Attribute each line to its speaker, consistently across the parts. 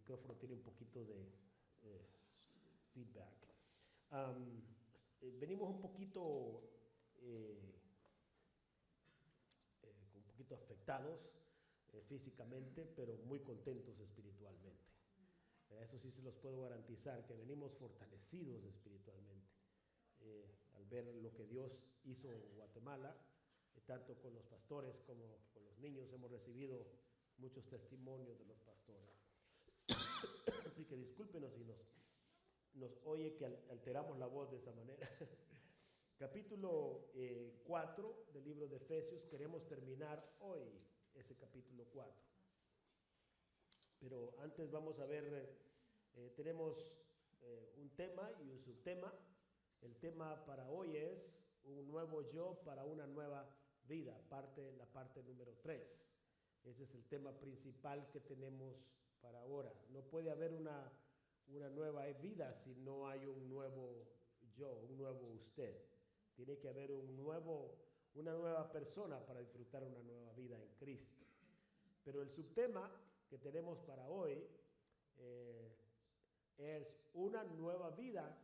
Speaker 1: micrófono tiene un poquito de feedback. Venimos un poquito afectados físicamente, pero muy contentos espiritualmente. Eso sí se los puedo garantizar, que venimos fortalecidos espiritualmente. Al ver lo que Dios hizo en Guatemala, tanto con los pastores como con los niños, hemos recibido muchos testimonios de los pastores. Así que discúlpenos si nos oye que alteramos la voz de esa manera. Capítulo 4 del libro de Efesios, queremos terminar hoy ese capítulo 4. Pero antes vamos a ver, tenemos un tema y un subtema. El tema para hoy es un nuevo yo para una nueva vida, la parte número 3. Ese es el tema principal que tenemos para ahora. No puede haber una nueva vida si no hay un nuevo yo, un nuevo usted. Tiene que haber una nueva persona para disfrutar una nueva vida en Cristo. Pero el subtema que tenemos para hoy es una nueva vida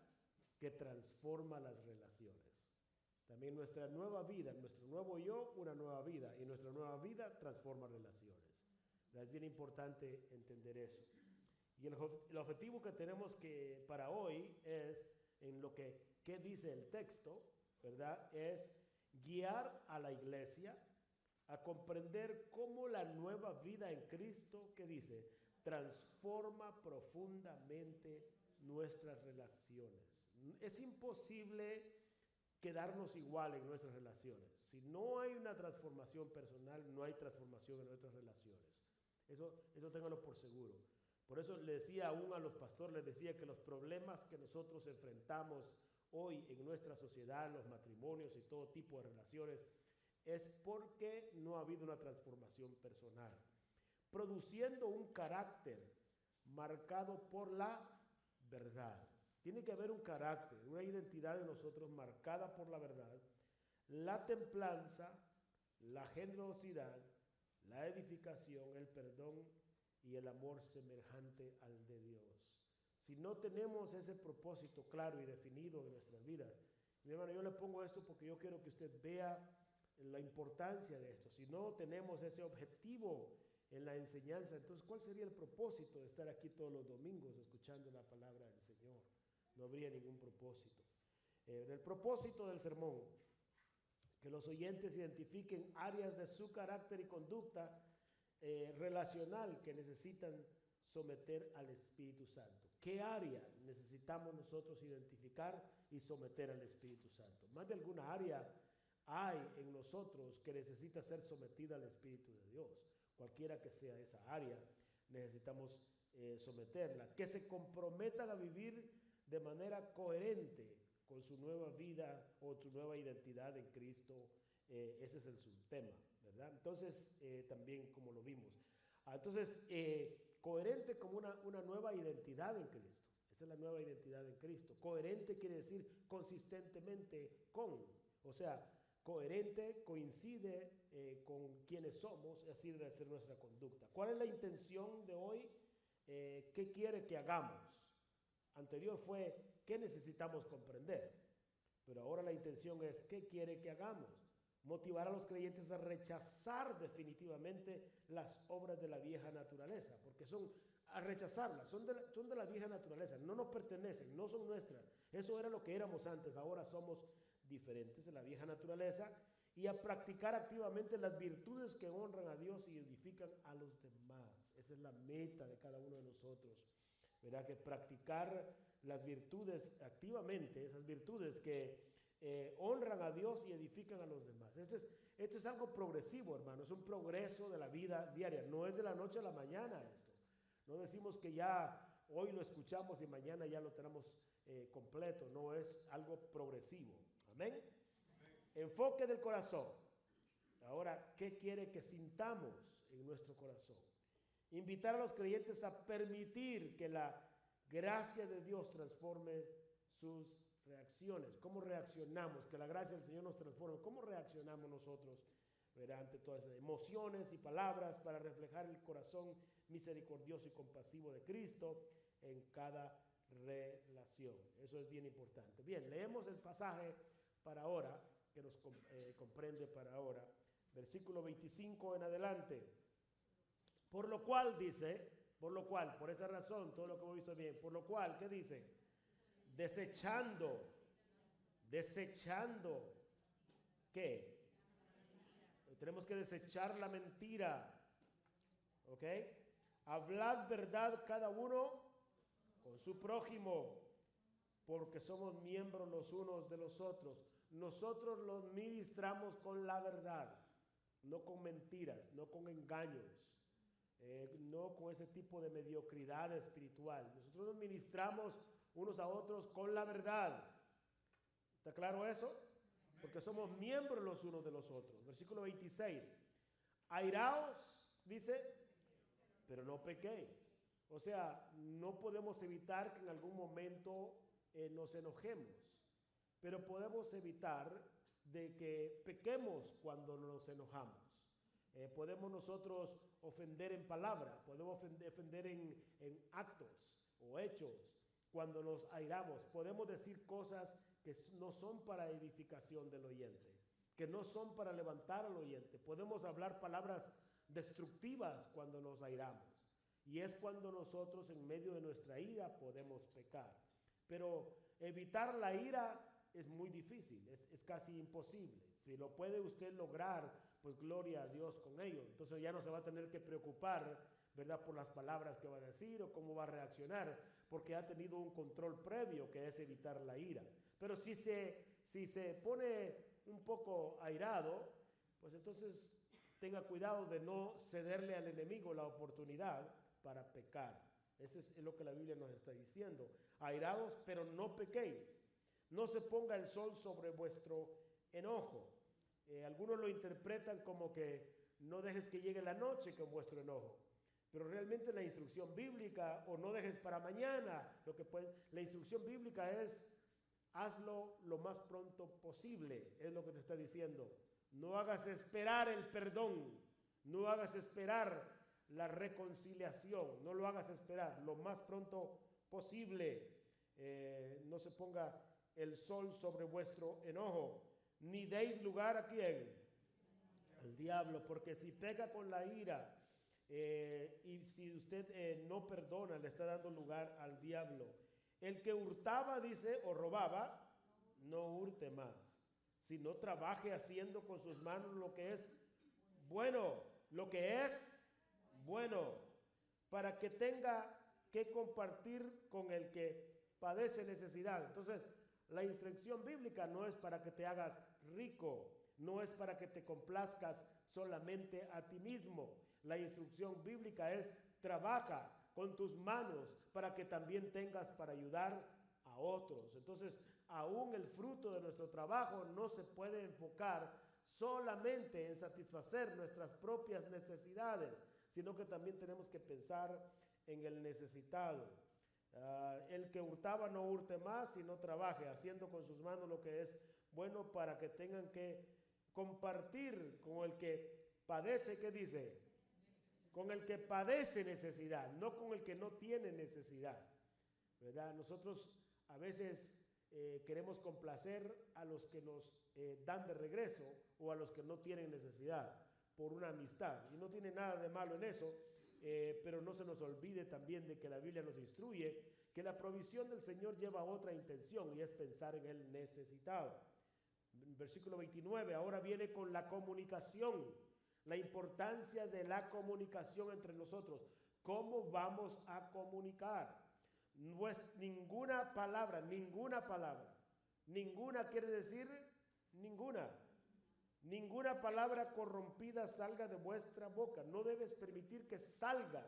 Speaker 1: que transforma las relaciones. También nuestra nueva vida, nuestro nuevo yo, una nueva vida, y nuestra nueva vida transforma relaciones. Es bien importante entender eso. Y el objetivo que tenemos para hoy es, en lo que dice el texto, ¿verdad? Es guiar a la iglesia a comprender cómo la nueva vida en Cristo, ¿qué dice? Transforma profundamente nuestras relaciones. Es imposible quedarnos igual en nuestras relaciones. Si no hay una transformación personal, no hay transformación en nuestras relaciones. Eso ténganlo por seguro. Por eso le decía aún a los pastores, les decía que los problemas que nosotros enfrentamos hoy en nuestra sociedad, los matrimonios y todo tipo de relaciones, es porque no ha habido una transformación personal, produciendo un carácter marcado por la verdad. Tiene que haber un carácter, una identidad de nosotros marcada por la verdad, la templanza, la generosidad, la edificación, el perdón y el amor semejante al de Dios. Si no tenemos ese propósito claro y definido en nuestras vidas, mi hermano, yo le pongo esto porque yo quiero que usted vea la importancia de esto. Si no tenemos ese objetivo en la enseñanza, entonces ¿cuál sería el propósito de estar aquí todos los domingos escuchando la palabra del Señor? No habría ningún propósito. El propósito del sermón, que los oyentes identifiquen áreas de su carácter y conducta relacional que necesitan someter al Espíritu Santo. ¿Qué área necesitamos nosotros identificar y someter al Espíritu Santo? Más de alguna área hay en nosotros que necesita ser sometida al Espíritu de Dios. Cualquiera que sea esa área, necesitamos someterla. Que se comprometan a vivir de manera coherente con su nueva vida o su nueva identidad en Cristo. Ese es el subtema, ¿verdad? Entonces, también como lo vimos. Entonces, coherente como una nueva identidad en Cristo. Esa es la nueva identidad en Cristo. Coherente quiere decir consistentemente con. O sea, coherente coincide con quienes somos, así debe ser nuestra conducta. ¿Cuál es la intención de hoy? ¿Qué quiere que hagamos? Anterior fue, ¿qué necesitamos comprender? Pero ahora la intención es, ¿qué quiere que hagamos? Motivar a los creyentes a rechazar definitivamente las obras de la vieja naturaleza, porque a rechazarlas, son de la vieja naturaleza, no nos pertenecen, no son nuestras. Eso era lo que éramos antes, ahora somos diferentes de la vieja naturaleza, y a practicar activamente las virtudes que honran a Dios y edifican a los demás. Esa es la meta de cada uno de nosotros, ¿verdad? Que practicar las virtudes activamente, esas virtudes que honran a Dios y edifican a los demás. Este es algo progresivo, hermano, es un progreso de la vida diaria, no es de la noche a la mañana esto. No decimos que ya hoy lo escuchamos y mañana ya lo tenemos completo, no, es algo progresivo. Amén. Enfoque del corazón. Ahora, ¿qué quiere que sintamos en nuestro corazón? Invitar a los creyentes a permitir que la gracia de Dios transforme sus reacciones. ¿Cómo reaccionamos? Que la gracia del Señor nos transforme. ¿Cómo reaccionamos nosotros ante todas esas emociones y palabras para reflejar el corazón misericordioso y compasivo de Cristo en cada relación. Eso es bien importante. Bien, leemos el pasaje para ahora, que nos comprende para ahora. Versículo 25 en adelante. Por lo cual dice, por esa razón, todo lo que hemos visto bien, por lo cual, ¿qué dice? Desechando, ¿qué? Tenemos que desechar la mentira, ¿ok? Hablad verdad cada uno con su prójimo, porque somos miembros los unos de los otros. Nosotros los ministramos con la verdad, no con mentiras, no con engaños, no con ese tipo de mediocridad espiritual. Nosotros nos ministramos unos a otros con la verdad. ¿Está claro eso? Porque somos miembros los unos de los otros. Versículo 26. Airaos, dice, pero no pequéis. O sea, no podemos evitar que en algún momento nos enojemos, pero podemos evitar de que pequemos cuando nos enojamos. Podemos nosotros ofender en palabra, podemos ofender en actos o hechos cuando nos airamos. Podemos decir cosas que no son para edificación del oyente, que no son para levantar al oyente. Podemos hablar palabras destructivas cuando nos airamos. Y es cuando nosotros en medio de nuestra ira podemos pecar. Pero evitar la ira es muy difícil, es casi imposible. Si lo puede usted lograr, pues gloria a Dios con ello. Entonces ya no se va a tener que preocupar, ¿verdad?, por las palabras que va a decir o cómo va a reaccionar, porque ha tenido un control previo que es evitar la ira. Pero si se pone un poco airado, pues entonces tenga cuidado de no cederle al enemigo la oportunidad para pecar. Eso es lo que la Biblia nos está diciendo. Airados, pero no pequéis. No se ponga el sol sobre vuestro enojo. Algunos lo interpretan como que no dejes que llegue la noche con vuestro enojo. Pero realmente la instrucción bíblica, o no dejes para mañana, la instrucción bíblica es hazlo lo más pronto posible, es lo que te está diciendo. No hagas esperar el perdón, no hagas esperar la reconciliación, no lo hagas esperar, lo más pronto posible. No se ponga el sol sobre vuestro enojo, ni deis lugar a quién, al diablo, porque si peca con la ira y si usted no perdona, le está dando lugar al diablo. El que hurtaba, dice, o robaba, no hurte más, sino trabaje haciendo con sus manos lo que es bueno, para que tenga que compartir con el que padece necesidad. Entonces, la instrucción bíblica no es para que te hagas rico, no es para que te complazcas solamente a ti mismo. La instrucción bíblica es trabaja con tus manos para que también tengas para ayudar a otros. Entonces, aún el fruto de nuestro trabajo no se puede enfocar solamente en satisfacer nuestras propias necesidades, sino que también tenemos que pensar en el necesitado. El que hurtaba no hurte más, sino trabaje, haciendo con sus manos lo que es bueno para que tengan que compartir con el que padece, ¿qué dice? Con el que padece necesidad, no con el que no tiene necesidad, ¿verdad? Nosotros a veces queremos complacer a los que nos dan de regreso o a los que no tienen necesidad por una amistad, y no tiene nada de malo en eso. Pero no se nos olvide también de que la Biblia nos instruye que la provisión del Señor lleva otra intención, y es pensar en el necesitado. Versículo 29, ahora viene con la comunicación, la importancia de la comunicación entre nosotros. ¿Cómo vamos a comunicar? Ninguna palabra quiere decir ninguna. Ninguna palabra corrompida salga de vuestra boca. No debes permitir que salga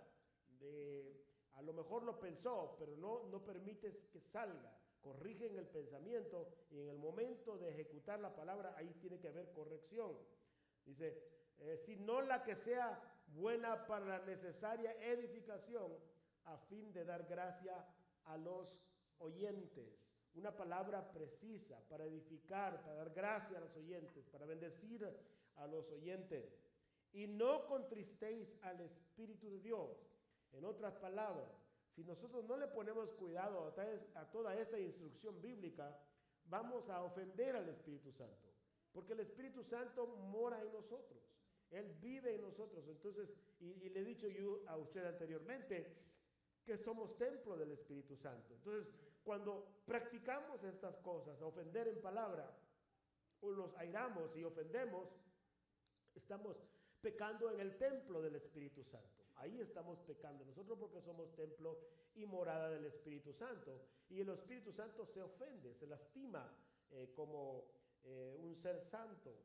Speaker 1: a lo mejor lo pensó, pero no permites que salga. Corrige en el pensamiento, y en el momento de ejecutar la palabra, ahí tiene que haber corrección. Dice, sino la que sea buena para la necesaria edificación, a fin de dar gracia a los oyentes. Una palabra precisa para edificar, para dar gracia a los oyentes, para bendecir a los oyentes. Y no contristéis al Espíritu de Dios, En otras palabras, si nosotros no le ponemos cuidado a toda esta instrucción bíblica, vamos a ofender al Espíritu Santo, porque el Espíritu Santo mora en nosotros, Él vive en nosotros. Entonces, y le he dicho yo a usted anteriormente que somos templo del Espíritu Santo. Entonces, cuando practicamos estas cosas, ofender en palabra, o nos airamos y ofendemos, estamos pecando en el templo del Espíritu Santo. Ahí estamos pecando nosotros, porque somos templo y morada del Espíritu Santo. Y el Espíritu Santo se ofende, se lastima como un ser santo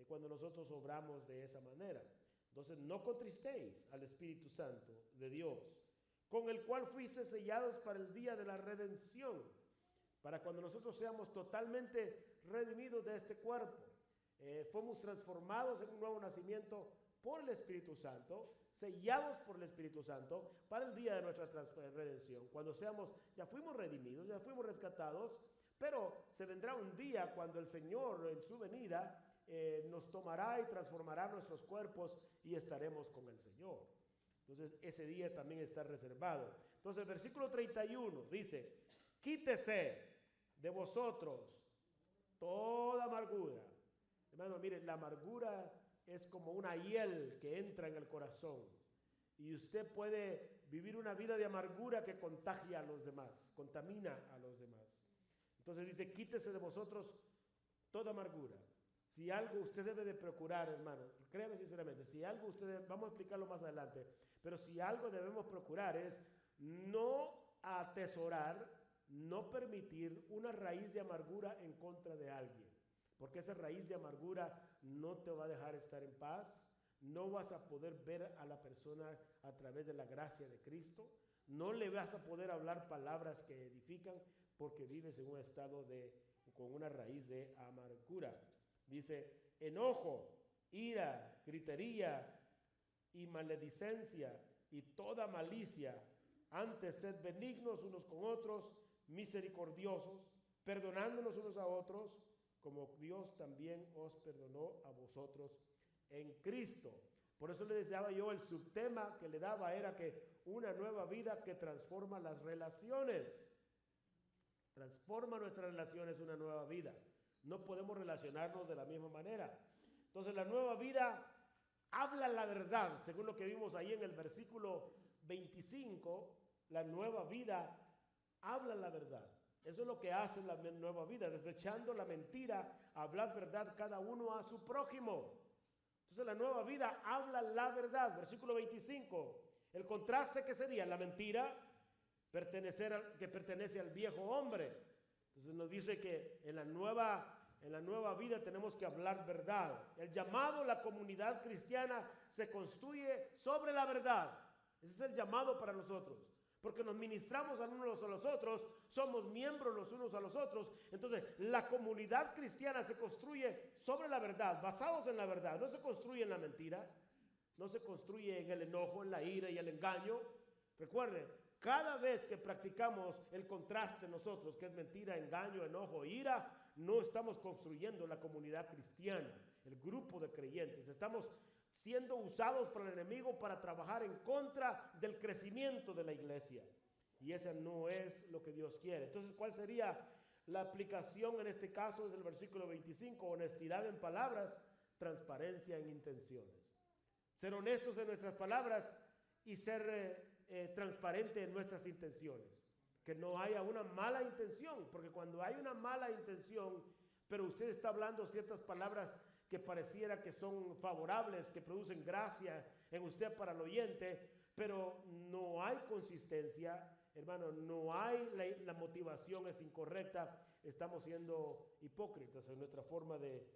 Speaker 1: cuando nosotros obramos de esa manera. Entonces, no contristéis al Espíritu Santo de Dios, con el cual fuiste sellados para el día de la redención, para cuando nosotros seamos totalmente redimidos de este cuerpo. Fuimos transformados en un nuevo nacimiento por el Espíritu Santo, sellados por el Espíritu Santo para el día de nuestra redención. Cuando ya fuimos redimidos, ya fuimos rescatados, pero se vendrá un día cuando el Señor en su venida nos tomará y transformará nuestros cuerpos y estaremos con el Señor. Entonces ese día también está reservado. Entonces el versículo 31 dice: quítese de vosotros toda amargura. Hermano, mire, la amargura es como una hiel que entra en el corazón, y usted puede vivir una vida de amargura que contagia a los demás, contamina a los demás. Entonces dice: quítese de vosotros toda amargura. Si algo usted debe de procurar, hermano, créame sinceramente, si algo vamos a explicarlo más adelante, pero si algo debemos procurar es no atesorar, no permitir una raíz de amargura en contra de alguien, porque esa raíz de amargura no te va a dejar estar en paz, no vas a poder ver a la persona a través de la gracia de Cristo, no le vas a poder hablar palabras que edifican, porque vives en un estado con una raíz de amargura. Dice: enojo, ira, gritería y maledicencia y toda malicia. Antes sed benignos unos con otros, misericordiosos, perdonándonos unos a otros, como Dios también os perdonó a vosotros en Cristo. Por eso le deseaba yo, el subtema que le daba era que una nueva vida que transforma las relaciones. Transforma nuestras relaciones, una nueva vida. No podemos relacionarnos de la misma manera. Entonces la nueva vida habla la verdad, según lo que vimos ahí en el versículo 25, la nueva vida habla la verdad. Eso es lo que hace la nueva vida, desechando la mentira, hablar verdad cada uno a su prójimo. Entonces la nueva vida habla la verdad. Versículo 25, el contraste que sería la mentira, que pertenece al viejo hombre. Entonces nos dice que en la nueva vida tenemos que hablar verdad. El llamado, la comunidad cristiana se construye sobre la verdad. Ese es el llamado para nosotros, porque nos ministramos a unos a los otros, somos miembros los unos a los otros. Entonces la comunidad cristiana se construye sobre la verdad, basados en la verdad. No se construye en la mentira, no se construye en el enojo, en la ira y el engaño. Recuerde, cada vez que practicamos el contraste nosotros, que es mentira, engaño, enojo, ira, no estamos construyendo la comunidad cristiana, el grupo de creyentes. Estamos siendo usados por el enemigo para trabajar en contra del crecimiento de la iglesia. Y esa no es lo que Dios quiere. Entonces, ¿cuál sería la aplicación en este caso? Desde el versículo 25, honestidad en palabras, transparencia en intenciones. Ser honestos en nuestras palabras y ser transparente en nuestras intenciones. Que no haya una mala intención, porque cuando hay una mala intención, pero usted está hablando ciertas palabras que pareciera que son favorables, que producen gracia en usted para el oyente, pero no hay consistencia, hermano, no hay, la motivación es incorrecta, estamos siendo hipócritas en nuestra forma de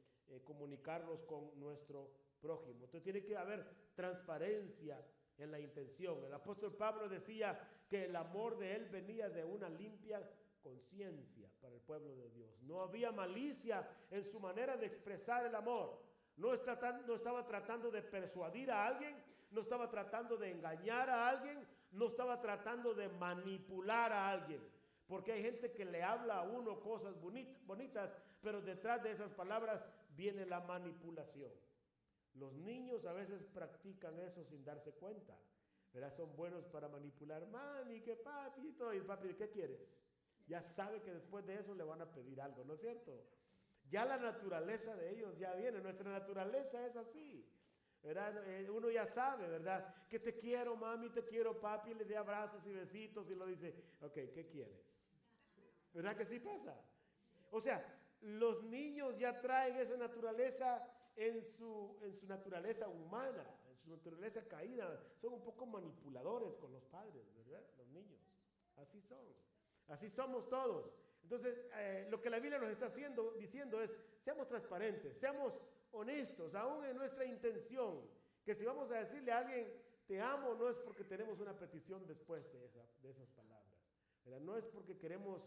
Speaker 1: comunicarnos con nuestro prójimo. Entonces tiene que haber transparencia en la intención. El apóstol Pablo decía que el amor de él venía de una limpia conciencia para el pueblo de Dios. No había malicia en su manera de expresar el amor. No estaba tratando de persuadir a alguien, no estaba tratando de engañar a alguien, no estaba tratando de manipular a alguien. Porque hay gente que le habla a uno cosas bonitas, pero detrás de esas palabras viene la manipulación. Los niños a veces practican eso sin darse cuenta. ¿verdad? Son buenos para manipular, mami, que papi y todo. Y papi, ¿qué quieres? Ya sabe que después de eso le van a pedir algo, ¿no es cierto? Ya la naturaleza de ellos ya viene, nuestra naturaleza es así, ¿verdad? Uno ya sabe, ¿verdad? Que te quiero, mami, te quiero, papi, le dé abrazos y besitos y lo dice, ok, ¿qué quieres? ¿Verdad que sí pasa? O sea, los niños ya traen esa naturaleza en su naturaleza humana, en su naturaleza caída. Son un poco manipuladores con los padres, ¿verdad? Los niños. Así son. Así somos todos. Entonces, lo que la Biblia nos está diciendo es, seamos transparentes, seamos honestos, aún en nuestra intención. Que si vamos a decirle a alguien, te amo, no es porque tenemos una petición después de esas palabras, ¿verdad? No es porque queremos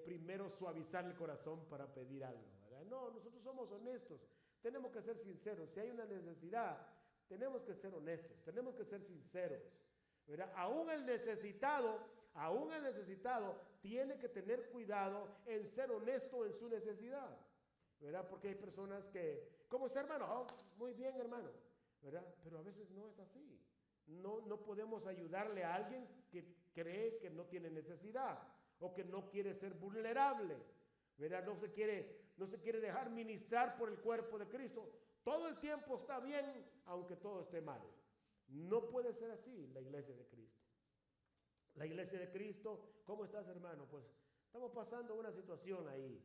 Speaker 1: primero suavizar el corazón para pedir algo, ¿verdad? No, nosotros somos honestos, tenemos que ser sinceros. Si hay una necesidad, tenemos que ser honestos, tenemos que ser sinceros, ¿verdad? Aún el necesitado tiene que tener cuidado en ser honesto en su necesidad, ¿verdad? Porque hay personas que, ¿cómo está, hermano? Oh, muy bien, hermano, ¿verdad? Pero a veces no es así. No podemos ayudarle a alguien que cree que no tiene necesidad o que no quiere ser vulnerable, ¿verdad? No se quiere dejar ministrar por el cuerpo de Cristo. Todo el tiempo está bien, aunque todo esté mal. No puede ser así la iglesia de Cristo. La iglesia de Cristo, ¿cómo estás, hermano? Pues estamos pasando una situación ahí,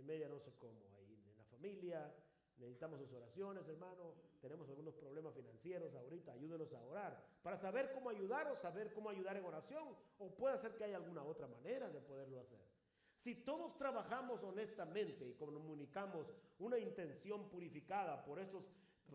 Speaker 1: media no sé cómo, ahí en la familia, necesitamos sus oraciones, hermano, tenemos algunos problemas financieros ahorita, ayúdenos a orar, para saber cómo ayudar o saber cómo ayudar en oración, o puede ser que haya alguna otra manera de poderlo hacer. Si todos trabajamos honestamente y comunicamos una intención purificada por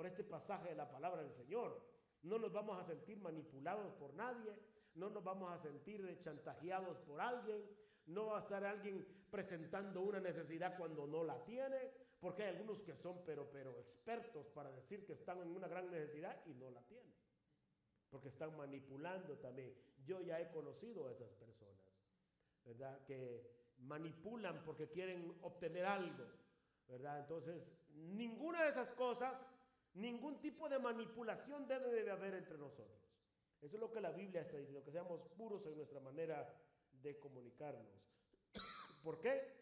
Speaker 1: este pasaje de la palabra del Señor, no nos vamos a sentir manipulados por nadie, no nos vamos a sentir chantajeados por alguien, no va a estar alguien presentando una necesidad cuando no la tiene, porque hay algunos que son pero expertos para decir que están en una gran necesidad y no la tienen, porque están manipulando también. Yo ya he conocido a esas personas, ¿verdad? Que manipulan porque quieren obtener algo, ¿verdad? Entonces, ninguna de esas cosas, ningún tipo de manipulación debe de haber entre nosotros. Eso es lo que la Biblia está diciendo, que seamos puros en nuestra manera de comunicarnos. ¿Por qué?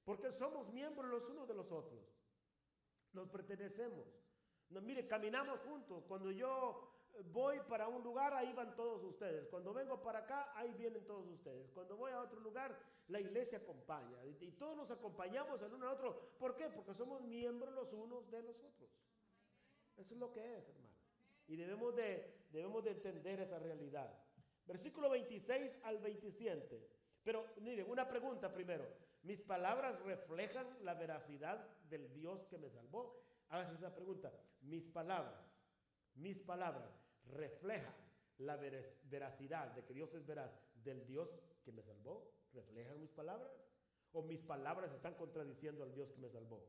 Speaker 1: Porque somos miembros los unos de los otros. Nos pertenecemos. Mire, caminamos juntos. Cuando yo voy para un lugar, ahí van todos ustedes. Cuando vengo para acá, ahí vienen todos ustedes. Cuando voy a otro lugar, la iglesia acompaña. Y todos nos acompañamos el uno al otro. ¿Por qué? Porque somos miembros los unos de los otros. Eso es lo que es, hermano. Y debemos de entender esa realidad. Versículo 26 al 27. Pero, mire, una pregunta primero. ¿Mis palabras reflejan la veracidad del Dios que me salvó? Hágase esa pregunta. Mis palabras reflejan la veracidad de que Dios es veraz del Dios que me salvó. ¿Reflejan mis palabras? ¿O mis palabras están contradiciendo al Dios que me salvó?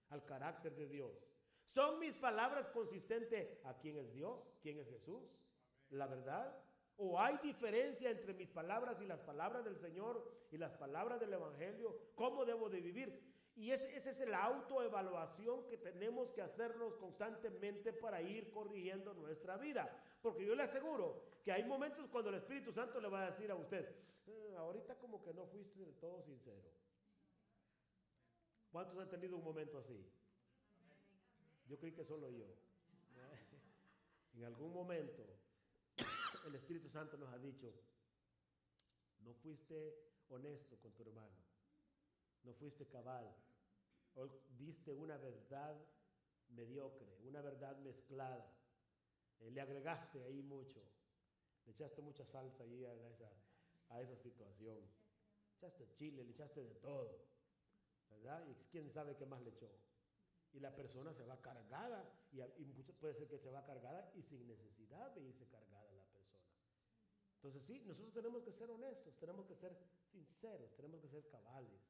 Speaker 1: Al carácter de Dios. ¿Son mis palabras consistentes a quién es Dios? ¿Quién es Jesús? ¿La verdad? ¿O hay diferencia entre mis palabras y las palabras del Señor y las palabras del Evangelio? ¿Cómo debo de vivir? Y esa es la autoevaluación que tenemos que hacernos constantemente para ir corrigiendo nuestra vida. Porque yo le aseguro que hay momentos cuando el Espíritu Santo le va a decir a usted, ahorita como que no fuiste del todo sincero. ¿Cuántos han tenido un momento así? Yo creí que solo yo. En algún momento el Espíritu Santo nos ha dicho, no fuiste honesto con tu hermano, no fuiste cabal, o diste una verdad mediocre, una verdad mezclada, le agregaste ahí mucho, le echaste mucha salsa ahí a esa situación, le echaste chile, le echaste de todo, ¿verdad? Y quién sabe qué más le echó. Y la persona se va cargada, y puede ser que se va cargada y sin necesidad de irse cargada la persona. Entonces sí, nosotros tenemos que ser honestos, tenemos que ser sinceros, tenemos que ser cabales,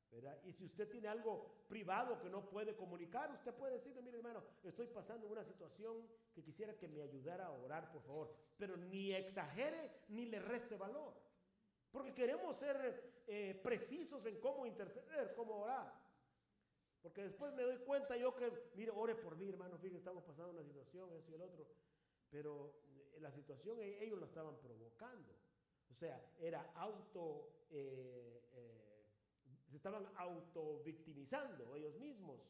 Speaker 1: ¿verdad? Y si usted tiene algo privado que no puede comunicar, usted puede decirle, mire hermano, estoy pasando una situación que quisiera que me ayudara a orar, por favor, pero ni exagere ni le reste valor, porque queremos ser precisos en cómo interceder, cómo orar. Porque después me doy cuenta yo que, mire, ore por mí, hermano, fíjate, estamos pasando una situación, eso y el otro. Pero la situación ellos la estaban provocando. O sea, era se estaban autovictimizando ellos mismos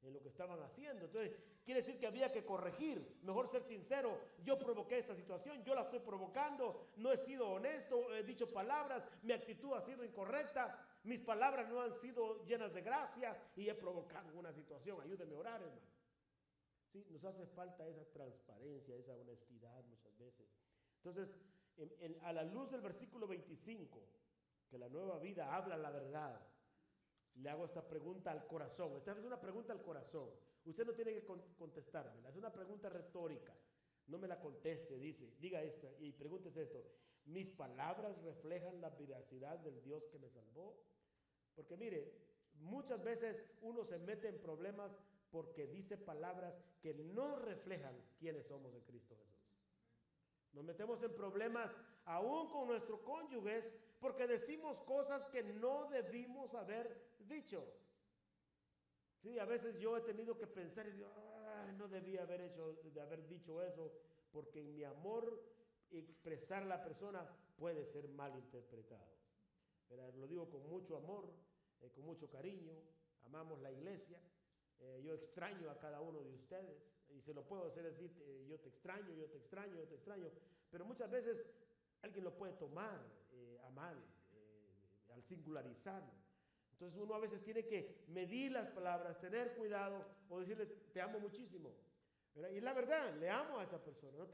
Speaker 1: en lo que estaban haciendo. Entonces, quiere decir que había que corregir. Mejor ser sincero. Yo provoqué esta situación, yo la estoy provocando, no he sido honesto, he dicho palabras, mi actitud ha sido incorrecta, mis palabras no han sido llenas de gracia y he provocado una situación. Ayúdeme a orar, hermano. Sí, nos hace falta esa transparencia, esa honestidad muchas veces. Entonces, a la luz del versículo 25, que la nueva vida habla la verdad, le hago esta pregunta al corazón. Esta es una pregunta al corazón. Usted no tiene que contestármela, es una pregunta retórica. No me la conteste, diga esta y pregúntese esto. ¿Mis palabras reflejan la veracidad del Dios que me salvó? Porque mire, muchas veces uno se mete en problemas porque dice palabras que no reflejan quiénes somos en Cristo Jesús. Nos metemos en problemas aún con nuestros cónyuges porque decimos cosas que no debimos haber dicho. Sí, a veces yo he tenido que pensar y digo, no debía haber dicho eso, porque en mi amor expresar a la persona puede ser mal interpretado. Pero lo digo con mucho amor, con mucho cariño, amamos la iglesia. Yo extraño a cada uno de ustedes y se lo puedo hacer decir, yo te extraño, yo te extraño, yo te extraño, pero muchas veces alguien lo puede tomar a mal, al singularizarlo. Entonces uno a veces tiene que medir las palabras, tener cuidado o decirle, te amo muchísimo. ¿Verdad? Y es la verdad, le amo a esa persona. No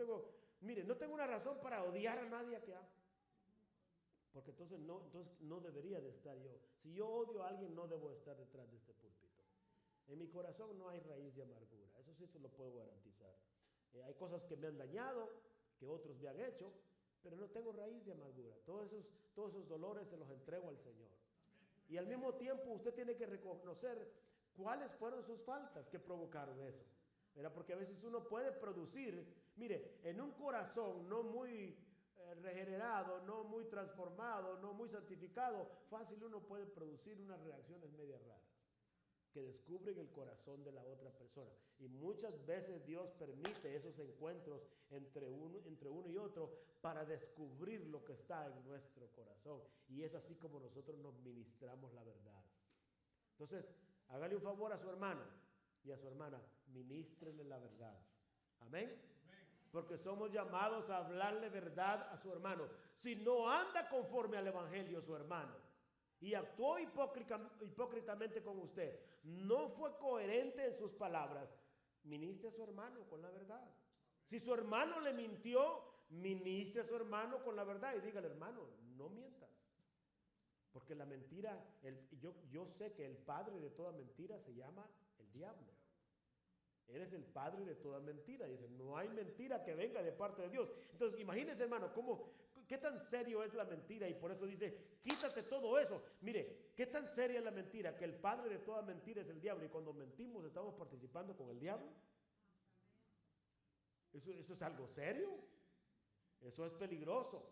Speaker 1: tengo una razón para odiar a nadie que amo. Porque entonces no debería de estar yo. Si yo odio a alguien, no debo estar detrás de este púlpito. En mi corazón no hay raíz de amargura, eso sí se lo puedo garantizar. Hay cosas que me han dañado, que otros me han hecho, pero no tengo raíz de amargura. Todos esos dolores se los entrego al Señor. Y al mismo tiempo usted tiene que reconocer cuáles fueron sus faltas que provocaron eso. ¿Verdad? Porque a veces uno puede producir, mire, en un corazón no muy regenerado, no muy transformado, no muy santificado, fácil uno puede producir unas reacciones medias raras que descubren el corazón de la otra persona. Y muchas veces Dios permite esos encuentros entre uno y otro para descubrir lo que está en nuestro corazón. Y es así como nosotros nos ministramos la verdad. Entonces, hágale un favor a su hermano y a su hermana, ministrenle la verdad. Amén. Porque somos llamados a hablarle verdad a su hermano. Si no anda conforme al evangelio su hermano, y actuó hipócritamente con usted, no fue coherente en sus palabras, ministre a su hermano con la verdad. Si su hermano le mintió, ministre a su hermano con la verdad y dígale, hermano, no mientas. Porque la mentira, yo sé que el padre de toda mentira se llama el diablo. Él es el padre de toda mentira. Dice, no hay mentira que venga de parte de Dios. Entonces, imagínense, hermano, qué tan serio es la mentira. Y por eso dice, quítate todo eso. Mire, qué tan seria es la mentira, que el padre de toda mentira es el diablo. Y cuando mentimos, estamos participando con el diablo. Eso es algo serio. Eso es peligroso.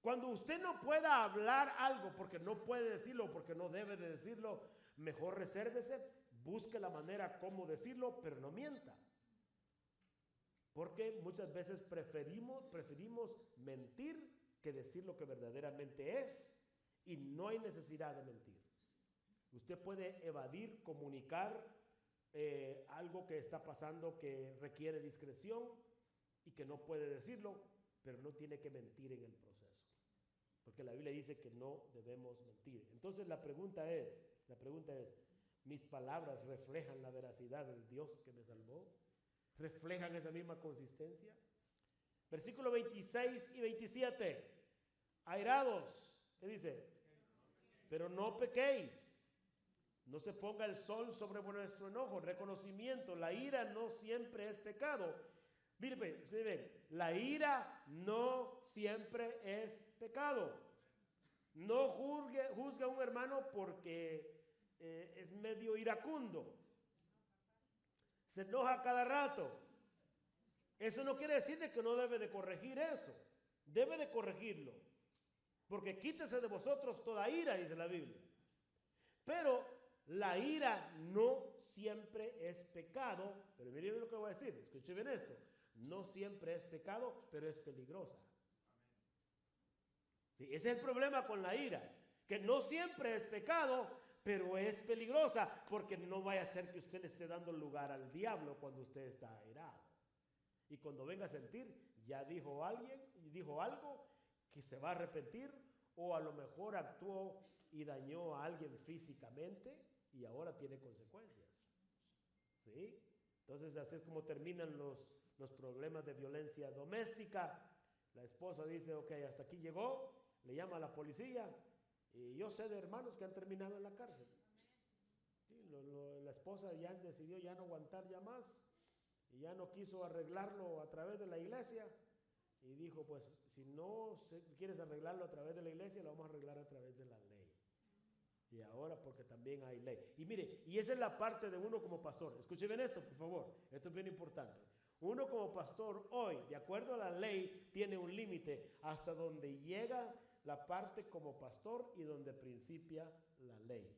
Speaker 1: Cuando usted no pueda hablar algo porque no puede decirlo, porque no debe de decirlo, mejor resérvese, busque la manera cómo decirlo, pero no mienta. Porque muchas veces preferimos mentir que decir lo que verdaderamente es, y no hay necesidad de mentir. Usted puede evadir, comunicar algo que está pasando que requiere discreción y que no puede decirlo, pero no tiene que mentir en el proceso. Porque la Biblia dice que no debemos mentir. Entonces la pregunta es, ¿mis palabras reflejan la veracidad del Dios que me salvó? ¿Reflejan esa misma consistencia? Versículo 26 y 27. Airados, ¿qué dice? Pero no pequéis. No se ponga el sol sobre nuestro enojo. Reconocimiento, la ira no siempre es pecado. Mire, escribe, la ira no siempre es pecado. No juzgue a un hermano porque es medio iracundo. Se enoja cada rato. Eso no quiere decir de que no debe de corregir eso. Debe de corregirlo. Porque quítese de vosotros toda ira, dice la Biblia. Pero la ira no siempre es pecado. Pero miren lo que voy a decir, escuchen bien esto. No siempre es pecado, pero es peligrosa. Sí, ese es el problema con la ira, que no siempre es pecado, pero es peligrosa, porque no vaya a ser que usted le esté dando lugar al diablo cuando usted está airado. Y cuando venga a sentir, ya dijo alguien, y dijo algo que se va a arrepentir, o a lo mejor actuó y dañó a alguien físicamente y ahora tiene consecuencias. ¿Sí? Entonces así es como terminan los problemas de violencia doméstica. La esposa dice, ok, hasta aquí llegó, le llama a la policía, y yo sé de hermanos que han terminado en la cárcel. Sí, la esposa ya decidió ya no aguantar ya más, y ya no quiso arreglarlo a través de la iglesia, y dijo, pues si no quieres arreglarlo a través de la iglesia, lo vamos a arreglar a través de la ley. Y ahora porque también hay ley. Y mire, y esa es la parte de uno como pastor. Escuche bien esto, por favor. Esto es bien importante. Uno como pastor hoy, de acuerdo a la ley, tiene un límite hasta donde llega la parte como pastor y donde principia la ley.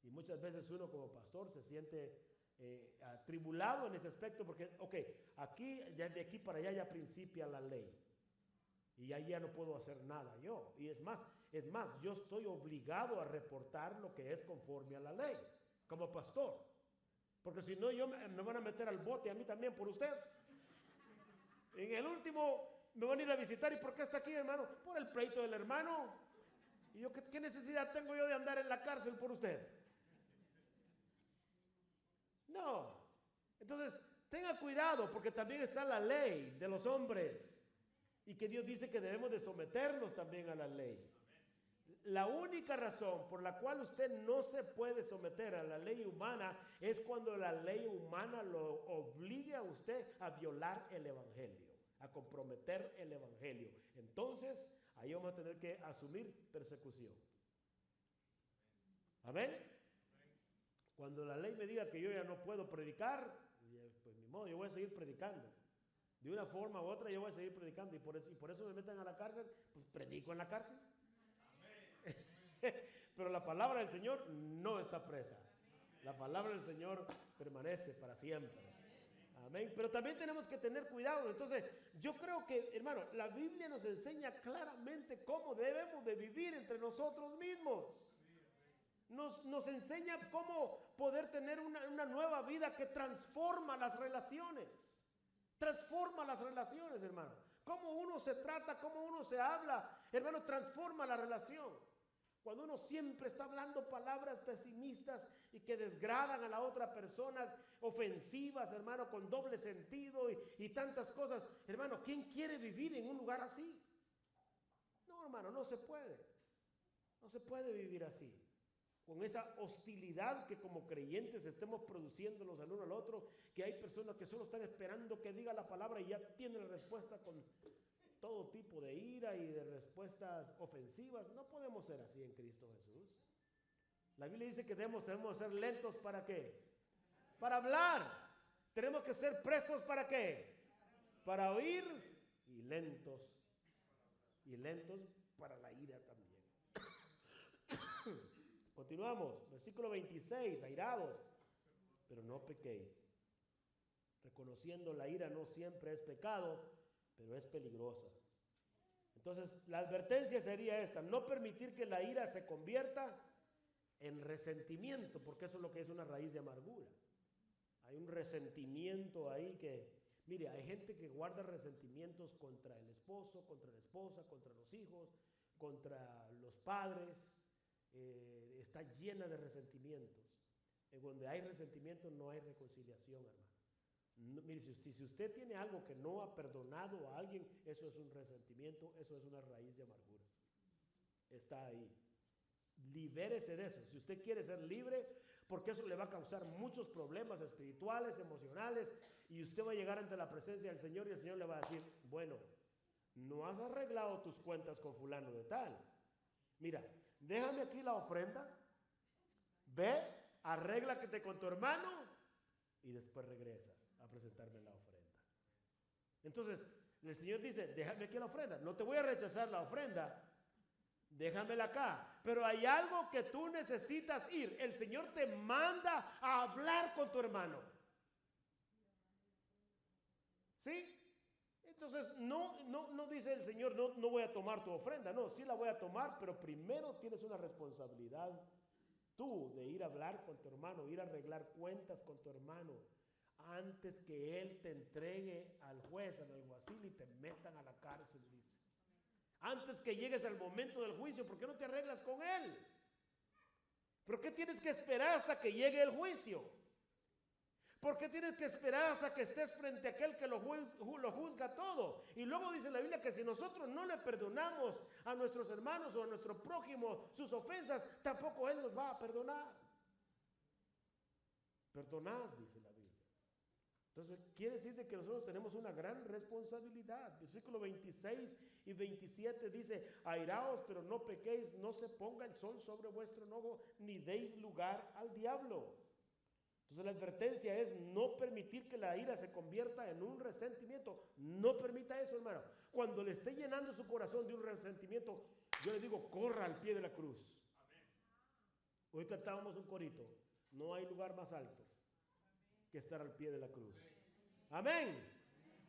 Speaker 1: Y muchas veces uno como pastor se siente atribulado en ese aspecto porque, ok, aquí, ya de aquí para allá ya principia la ley. Y ahí ya no puedo hacer nada yo. Y es más, yo estoy obligado a reportar lo que es conforme a la ley, como pastor. Porque si no, me van a meter al bote a mí también por usted. En el último, me van a ir a visitar. ¿Y por qué está aquí, hermano? Por el pleito del hermano. ¿Y yo qué necesidad tengo yo de andar en la cárcel por usted? No. Entonces, tenga cuidado, porque también está la ley de los hombres. Y que Dios dice que debemos de someternos también a la ley. La única razón por la cual usted no se puede someter a la ley humana es cuando la ley humana lo obligue a usted a violar el evangelio, a comprometer el evangelio. Entonces, ahí vamos a tener que asumir persecución. ¿Amén? Cuando la ley me diga que yo ya no puedo predicar, pues ni modo, yo voy a seguir predicando. De una forma u otra yo voy a seguir predicando, y por eso me meten a la cárcel, pues predico en la cárcel. Pero la palabra del Señor no está presa. La palabra del Señor permanece para siempre. Amén. Pero también tenemos que tener cuidado. Entonces, yo creo que, hermano, la Biblia nos enseña claramente cómo debemos de vivir entre nosotros mismos. Nos enseña cómo poder tener una nueva vida que transforma las relaciones. Transforma las relaciones, hermano. Cómo uno se trata, cómo uno se habla, hermano, transforma la relación. Cuando uno siempre está hablando palabras pesimistas y que desgradan a la otra persona, ofensivas, hermano, con doble sentido y tantas cosas. Hermano, ¿quién quiere vivir en un lugar así? No, hermano, no se puede. No se puede vivir así. Con esa hostilidad que como creyentes estemos produciéndonos el uno al otro, que hay personas que solo están esperando que diga la palabra y ya tienen la respuesta con todo tipo de ira y de respuestas ofensivas. No podemos ser así en Cristo Jesús. La Biblia dice que debemos ser lentos ¿para qué? Para hablar. Tenemos que ser prestos ¿para qué? Para oír y lentos para la ira también. Continuamos, versículo 26, airados, pero no pequéis. Reconociendo la ira no siempre es pecado, pero es peligrosa. Entonces, la advertencia sería esta: no permitir que la ira se convierta en resentimiento, porque eso es lo que es una raíz de amargura. Hay un resentimiento ahí que, mire, hay gente que guarda resentimientos contra el esposo, contra la esposa, contra los hijos, contra los padres. Está llena de resentimientos. En donde hay resentimiento no hay reconciliación, hermano. No, mire, si usted tiene algo que no ha perdonado a alguien, eso es un resentimiento, eso es una raíz de amargura. Está ahí. Libérese de eso. Si usted quiere ser libre, porque eso le va a causar muchos problemas espirituales, emocionales, y usted va a llegar ante la presencia del Señor y el Señor le va a decir: bueno, no has arreglado tus cuentas con fulano de tal. Mira, déjame aquí la ofrenda, ve, arréglate con tu hermano y después regresas a presentarme la ofrenda. Entonces, el Señor dice: déjame aquí la ofrenda, no te voy a rechazar la ofrenda, déjamela acá, pero hay algo que tú necesitas ir. El Señor te manda a hablar con tu hermano. ¿Sí? Entonces, no dice el Señor, no voy a tomar tu ofrenda. No, sí la voy a tomar, pero primero tienes una responsabilidad tú de ir a hablar con tu hermano, ir a arreglar cuentas con tu hermano, antes que él te entregue al juez, al alguacil y te metan a la cárcel, dice. Antes que llegues al momento del juicio, ¿por qué no te arreglas con él? ¿Por qué tienes que esperar hasta que llegue el juicio? ¿Por qué tienes que esperar hasta que estés frente a aquel que lo juzga todo? Y luego dice la Biblia que si nosotros no le perdonamos a nuestros hermanos o a nuestro prójimo sus ofensas, tampoco Él nos va a perdonar. Perdonad, dice la Biblia. Entonces, quiere decir de que nosotros tenemos una gran responsabilidad. Versículo 26 y 27 dice, airaos, pero no pequéis, no se ponga el sol sobre vuestro enojo, ni deis lugar al diablo. Entonces la advertencia es no permitir que la ira se convierta en un resentimiento. No permita eso, hermano. Cuando le esté llenando su corazón de un resentimiento, yo le digo, corra al pie de la cruz. Amén. Hoy cantábamos un corito, no hay lugar más alto que estar al pie de la cruz. Amén.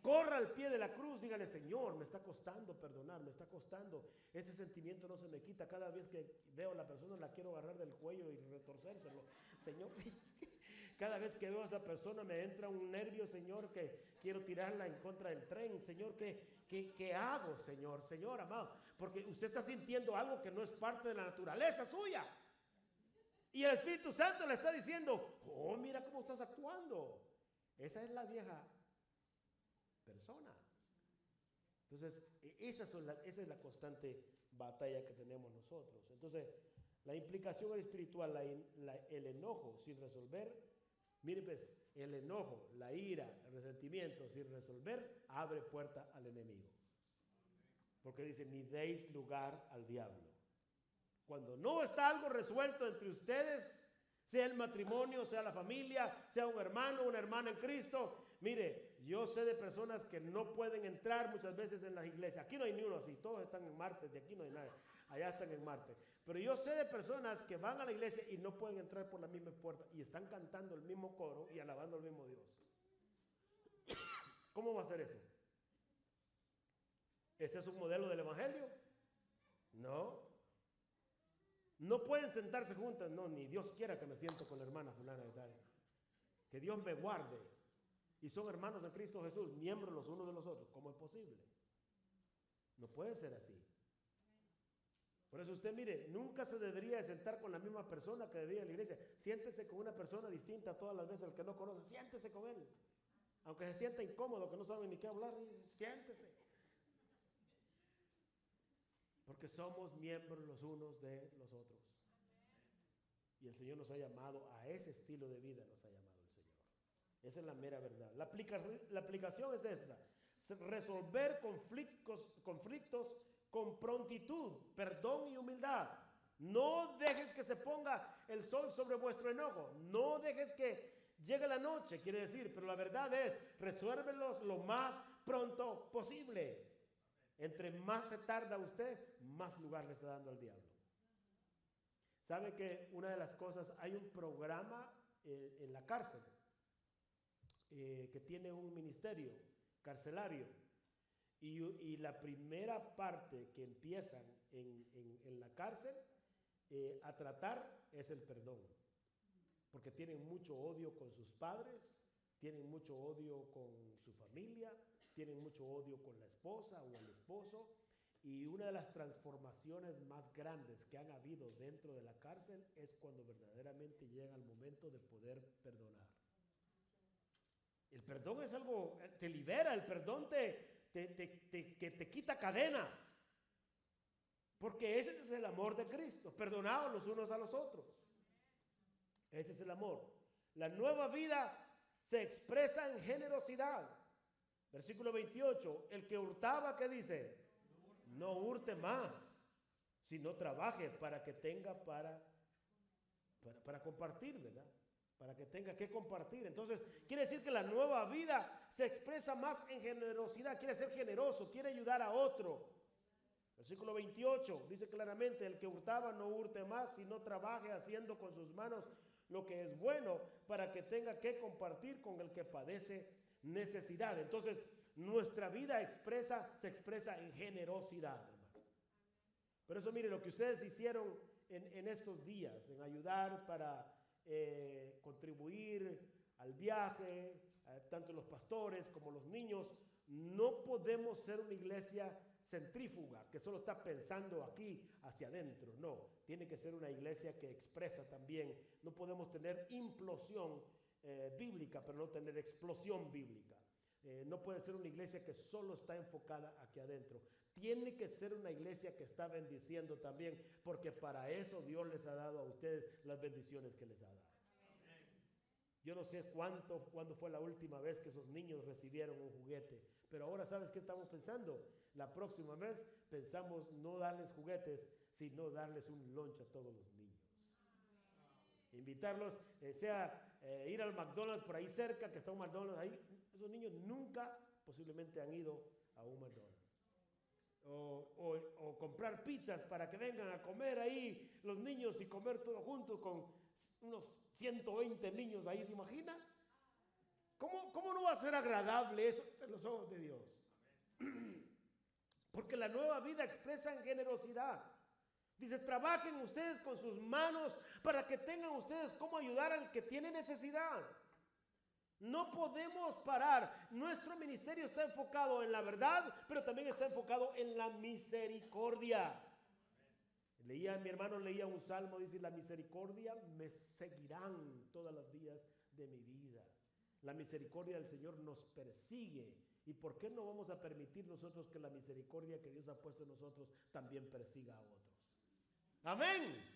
Speaker 1: Corra al pie de la cruz, dígale, Señor, me está costando perdonar, me está costando, ese sentimiento no se me quita. Cada vez que veo a la persona la quiero agarrar del cuello y retorcérselo. Señor, cada vez que veo a esa persona me entra un nervio, Señor, que quiero tirarla en contra del tren. Señor, ¿qué hago, Señor? Señor amado, porque usted está sintiendo algo que no es parte de la naturaleza suya. Y el Espíritu Santo le está diciendo, oh, mira cómo estás actuando. Esa es la vieja persona. Entonces, esa es la constante batalla que tenemos nosotros. Entonces, la implicación espiritual, el enojo sin resolver, mire pues, el enojo, la ira, el resentimiento sin resolver, abre puerta al enemigo. Porque dice, ni deis lugar al diablo. Cuando no está algo resuelto entre ustedes, sea el matrimonio, sea la familia, sea un hermano, una hermana en Cristo, mire, yo sé de personas que no pueden entrar muchas veces en las iglesias. Aquí no hay ni uno así, todos están en Marte, de aquí no hay nadie, allá están en Marte. Pero yo sé de personas que van a la iglesia y no pueden entrar por la misma puerta y están cantando el mismo coro y alabando al mismo Dios. ¿Cómo va a ser eso? ¿Ese es un modelo del evangelio? No. No pueden sentarse juntas, no, ni Dios quiera que me siento con la hermana fulana de tal. Que Dios me guarde. Y son hermanos de Cristo Jesús, miembros los unos de los otros. ¿Cómo es posible? No puede ser así. Por eso usted mire, nunca se debería de sentar con la misma persona que debería en la iglesia. Siéntese con una persona distinta todas las veces, al que no conoce, siéntese con él. Aunque se sienta incómodo, que no sabe ni qué hablar, siéntese. Porque somos miembros los unos de los otros. Y el Señor nos ha llamado a ese estilo de vida, nos ha llamado el Señor. Esa es la mera verdad. La aplicación es esta: resolver conflictos con prontitud, perdón y humildad. No dejes que se ponga el sol sobre vuestro enojo. No dejes que llegue la noche, quiere decir, pero la verdad es, resuélvelos lo más pronto posible. Entre más se tarda usted, más lugar le está dando al diablo. ¿Sabe que una de las cosas, hay un programa en la cárcel que tiene un ministerio carcelario y la primera parte que empiezan en la cárcel a tratar es el perdón? Porque tienen mucho odio con sus padres, tienen mucho odio con su familia, tienen mucho odio con la esposa o el esposo, y una de las transformaciones más grandes que han habido dentro de la cárcel es cuando verdaderamente llega el momento de poder perdonar. El perdón es algo, te libera, el perdón te quita cadenas, porque ese es el amor de Cristo, perdonados los unos a los otros. Ese es el amor. La nueva vida se expresa en generosidad. Versículo 28, el que hurtaba, ¿qué dice? No hurte más, sino trabaje para que tenga para compartir, ¿verdad? Para que tenga que compartir. Entonces, quiere decir que la nueva vida se expresa más en generosidad. Quiere ser generoso, quiere ayudar a otro. Versículo 28 dice claramente, el que hurtaba no hurte más, sino trabaje haciendo con sus manos lo que es bueno para que tenga que compartir con el que padece necesidad. Entonces, nuestra vida se expresa en generosidad, hermano. Por eso, mire, lo que ustedes hicieron en estos días, en ayudar para contribuir al viaje, tanto los pastores como los niños, no podemos ser una iglesia centrífuga que solo está pensando aquí hacia adentro. No, tiene que ser una iglesia que expresa también. No podemos tener implosión bíblica, pero no tener explosión bíblica. No puede ser una iglesia que solo está enfocada aquí adentro. Tiene que ser una iglesia que está bendiciendo también, porque para eso Dios les ha dado a ustedes las bendiciones que les ha dado. Yo no sé cuándo fue la última vez que esos niños recibieron un juguete, pero ahora ¿sabes qué estamos pensando? La próxima vez pensamos no darles juguetes, sino darles un lunch a todos los niños. Invitarlos, ir al McDonald's por ahí cerca, que está un McDonald's ahí. Esos niños nunca posiblemente han ido a un McDonald's. O comprar pizzas para que vengan a comer ahí los niños y comer todos juntos con unos 120 niños ahí, ¿se imagina? ¿Cómo no va a ser agradable eso en los ojos de Dios? Porque la nueva vida expresa en generosidad. Dice, trabajen ustedes con sus manos para que tengan ustedes cómo ayudar al que tiene necesidad. No podemos parar. Nuestro ministerio está enfocado en la verdad, pero también está enfocado en la misericordia. Mi hermano leía un salmo, dice, la misericordia me seguirán todos los días de mi vida. La misericordia del Señor nos persigue. ¿Y por qué no vamos a permitir nosotros que la misericordia que Dios ha puesto en nosotros también persiga a otros? Amén.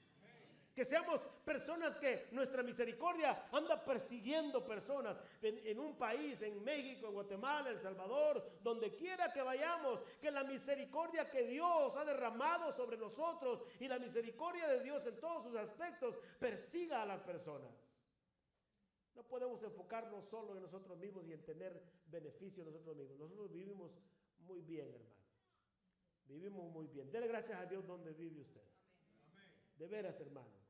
Speaker 1: Que seamos personas que nuestra misericordia anda persiguiendo personas en un país, en México, en Guatemala, El Salvador, donde quiera que vayamos, que la misericordia que Dios ha derramado sobre nosotros y la misericordia de Dios en todos sus aspectos persiga a las personas. No podemos enfocarnos solo en nosotros mismos y en tener beneficio nosotros mismos. Nosotros vivimos muy bien, hermano. Vivimos muy bien. Dele gracias a Dios donde vive usted. De veras, hermano.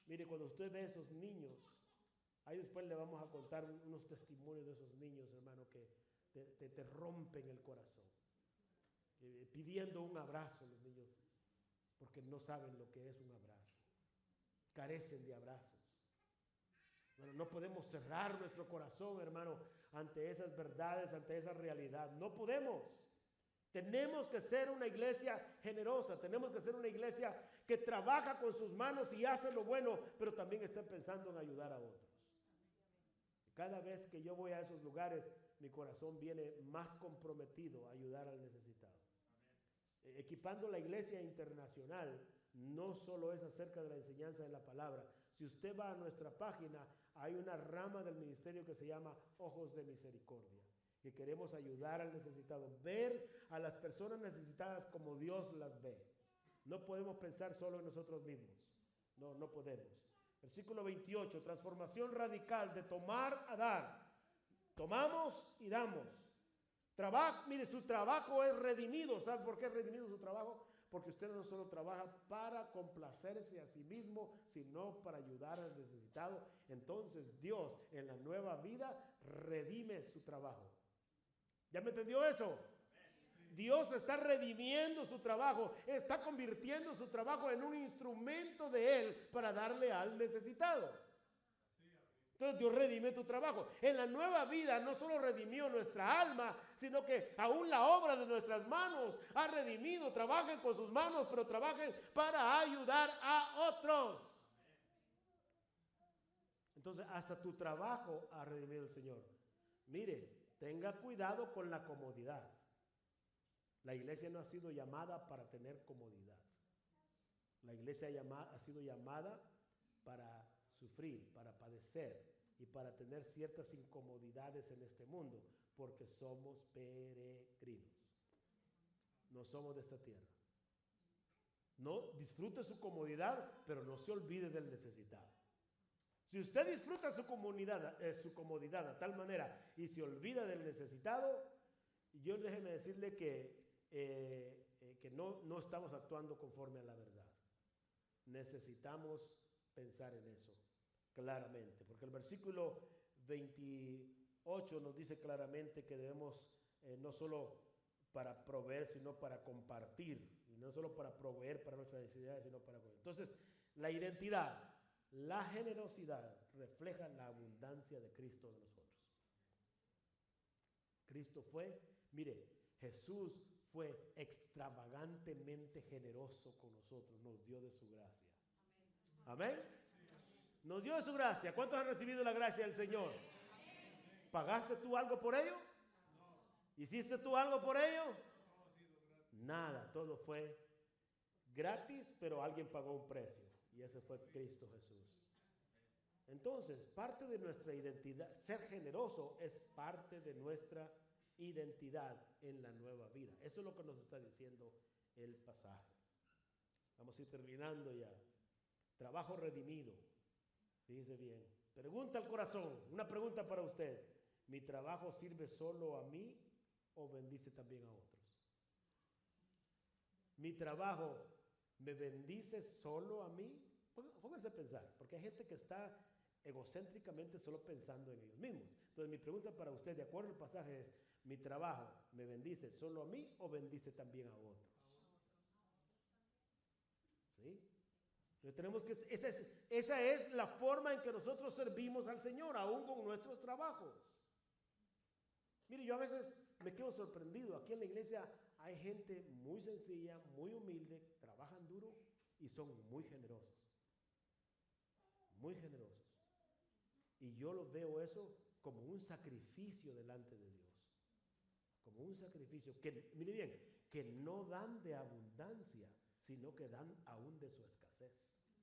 Speaker 1: Mire, cuando usted ve a esos niños, ahí después le vamos a contar unos testimonios de esos niños, hermano, que te rompen el corazón. Pidiendo un abrazo los niños, porque no saben lo que es un abrazo. Carecen de abrazos. Bueno, no podemos cerrar nuestro corazón, hermano, ante esas verdades, ante esa realidad. No podemos. Tenemos que ser una iglesia generosa, tenemos que ser una iglesia que trabaja con sus manos y hace lo bueno, pero también está pensando en ayudar a otros. Cada vez que yo voy a esos lugares, mi corazón viene más comprometido a ayudar al necesitado. Equipando la iglesia internacional no solo es acerca de la enseñanza de la palabra. Si usted va a nuestra página, hay una rama del ministerio que se llama Ojos de Misericordia, que queremos ayudar al necesitado, ver a las personas necesitadas como Dios las ve. No podemos pensar solo en nosotros mismos. No podemos. Versículo 28, transformación radical de tomar a dar. Tomamos y damos. Mire, su trabajo es redimido. ¿Sabe por qué es redimido su trabajo? Porque usted no solo trabaja para complacerse a sí mismo, sino para ayudar al necesitado. Entonces Dios en la nueva vida redime su trabajo. ¿Ya me entendió eso? Dios está redimiendo su trabajo, está convirtiendo su trabajo en un instrumento de Él para darle al necesitado. Entonces Dios redime tu trabajo. En la nueva vida no solo redimió nuestra alma, sino que aún la obra de nuestras manos ha redimido. Trabajen con sus manos, pero trabajen para ayudar a otros. Entonces hasta tu trabajo ha redimido el Señor. Mire, tenga cuidado con la comodidad. La iglesia no ha sido llamada para tener comodidad. La iglesia ha sido llamada para sufrir, para padecer y para tener ciertas incomodidades en este mundo, porque somos peregrinos. No somos de esta tierra. No disfrute su comodidad, pero no se olvide del necesitado. Si usted disfruta su comodidad de tal manera y se olvida del necesitado, yo déjeme decirle que no estamos actuando conforme a la verdad. Necesitamos pensar en eso claramente, porque el versículo 28 nos dice claramente que debemos no solo para proveer, sino para compartir, y no solo para proveer para nuestras necesidades, sino para... Entonces, la identidad, la generosidad refleja la abundancia de Cristo en nosotros. Cristo fue, mire, Jesús fue extravagantemente generoso con nosotros, nos dio de su gracia. Amén. Nos dio de su gracia. ¿Cuántos han recibido la gracia del Señor? ¿Pagaste tú algo por ello? ¿Hiciste tú algo por ello? Nada, todo fue gratis, pero alguien pagó un precio, y ese fue Cristo Jesús. Entonces, parte de nuestra identidad, ser generoso es parte de nuestra identidad en la nueva vida. Eso es lo que nos está diciendo el pasaje. Vamos a ir terminando ya. Trabajo redimido. Fíjese bien. Pregunta al corazón, una pregunta para usted. ¿Mi trabajo sirve solo a mí o bendice también a otros? ¿Mi trabajo me bendice solo a mí? Pónganse a pensar, porque hay gente que está egocéntricamente solo pensando en ellos mismos. Entonces mi pregunta para usted, de acuerdo al pasaje, es: ¿mi trabajo me bendice solo a mí o bendice también a otros? ¿Sí? Entonces tenemos que, esa es la forma en que nosotros servimos al Señor, aún con nuestros trabajos. Mire, yo a veces me quedo sorprendido. Aquí en la iglesia hay gente muy sencilla, muy humilde, trabajan duro y son muy generosos. Muy generosos. Y yo lo veo eso como un sacrificio delante de Dios. Como un sacrificio que, mire bien, que no dan de abundancia, sino que dan aún de su escasez.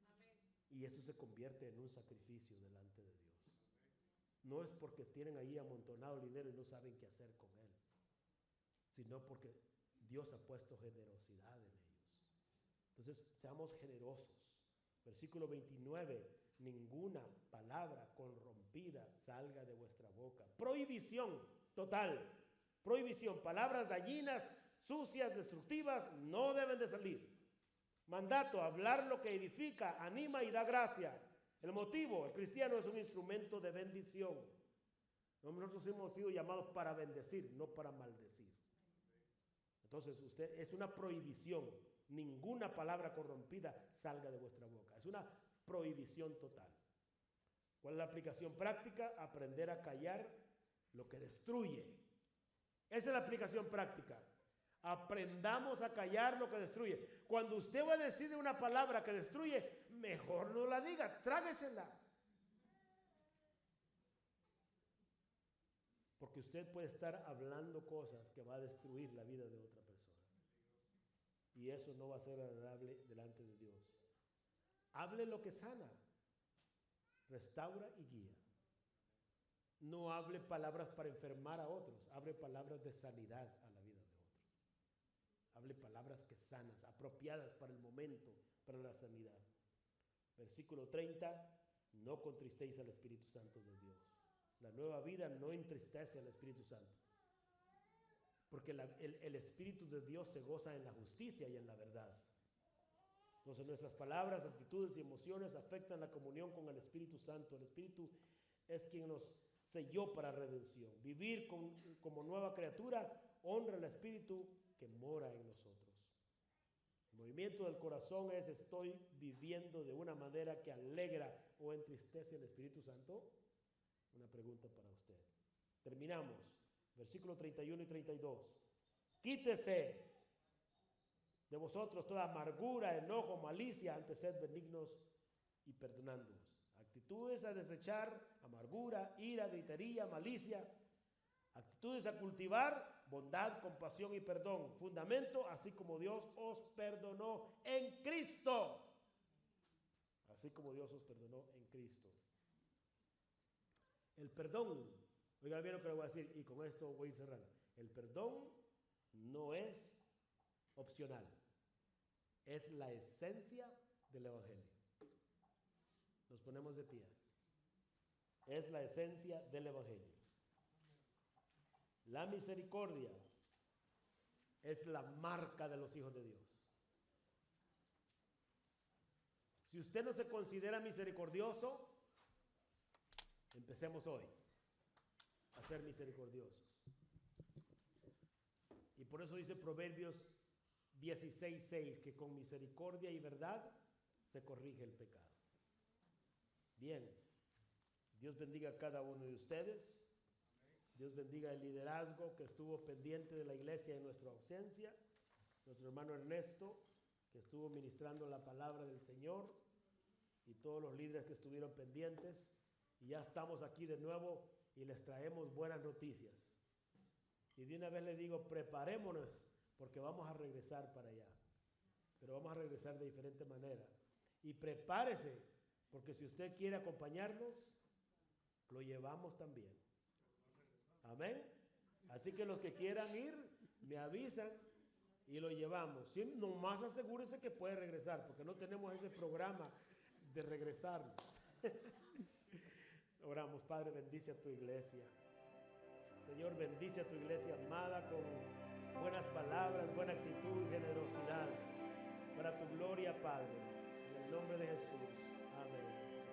Speaker 1: Amén. Y eso se convierte en un sacrificio delante de Dios. No es porque tienen ahí amontonado el dinero y no saben qué hacer con él, sino porque Dios ha puesto generosidad en ellos. Entonces, seamos generosos. Versículo 29, ninguna palabra corrompida salga de vuestra boca. Prohibición total, prohibición. Palabras dañinas, sucias, destructivas, no deben de salir. Mandato: hablar lo que edifica, anima y da gracia. El motivo: el cristiano es un instrumento de bendición. Nosotros hemos sido llamados para bendecir, no para maldecir. Entonces, usted, es una prohibición. Ninguna palabra corrompida salga de vuestra boca. Es una prohibición total. ¿Cuál es la aplicación práctica? Aprender a callar lo que destruye. Esa es la aplicación práctica. Aprendamos a callar lo que destruye. Cuando usted va a decir una palabra que destruye, mejor no la diga, tráguesela. Porque usted puede estar hablando cosas que va a destruir la vida de otra persona. Y eso no va a ser agradable delante de Dios. Hable lo que sana, restaura y guía. No hable palabras para enfermar a otros, hable palabras de sanidad a la vida de otros. Hable palabras que sanas, apropiadas para el momento, para la sanidad. Versículo 30, no contristéis al Espíritu Santo de Dios. La nueva vida no entristece al Espíritu Santo. Porque el Espíritu de Dios se goza en la justicia y en la verdad. Entonces nuestras palabras, actitudes y emociones afectan la comunión con el Espíritu Santo. El Espíritu es quien nos selló para redención. Vivir como nueva criatura honra al Espíritu que mora en nosotros. El movimiento del corazón es: ¿estoy viviendo de una manera que alegra o entristece al Espíritu Santo? Una pregunta para usted. Terminamos. Versículos 31 y 32. Quítese de vosotros toda amargura, enojo, malicia, antes sed benignos y perdonándoos. Actitudes a desechar: amargura, ira, gritería, malicia. Actitudes a cultivar: bondad, compasión y perdón. Fundamento: así como Dios os perdonó en Cristo. Así como Dios os perdonó en Cristo. El perdón, oigan bien lo que le voy a decir, y con esto voy a ir cerrando. El perdón no es opcional, es la esencia del Evangelio. Nos ponemos de pie. Es la esencia del Evangelio. La misericordia es la marca de los hijos de Dios. Si usted no se considera misericordioso, empecemos hoy a ser misericordiosos. por eso dice Proverbios 16:6, que con misericordia y verdad se corrige el pecado. Bien, Dios bendiga a cada uno de ustedes. Dios bendiga el liderazgo que estuvo pendiente de la iglesia en nuestra ausencia. Nuestro hermano Ernesto, que estuvo ministrando la palabra del Señor, y todos los líderes que estuvieron pendientes. Y ya estamos aquí de nuevo y les traemos buenas noticias. Y de una vez les digo, preparémonos, porque vamos a regresar para allá. Pero vamos a regresar de diferente manera. Y prepárese, porque si usted quiere acompañarnos, lo llevamos también. Amén. Así que los que quieran ir, me avisan y lo llevamos. Sí, nomás asegúrese que puede regresar, porque no tenemos ese programa de regresar. Oramos. Padre, bendice a tu iglesia. Señor, bendice a tu iglesia amada con buenas palabras, buena actitud, generosidad. Para tu gloria, Padre. En el nombre de Jesús.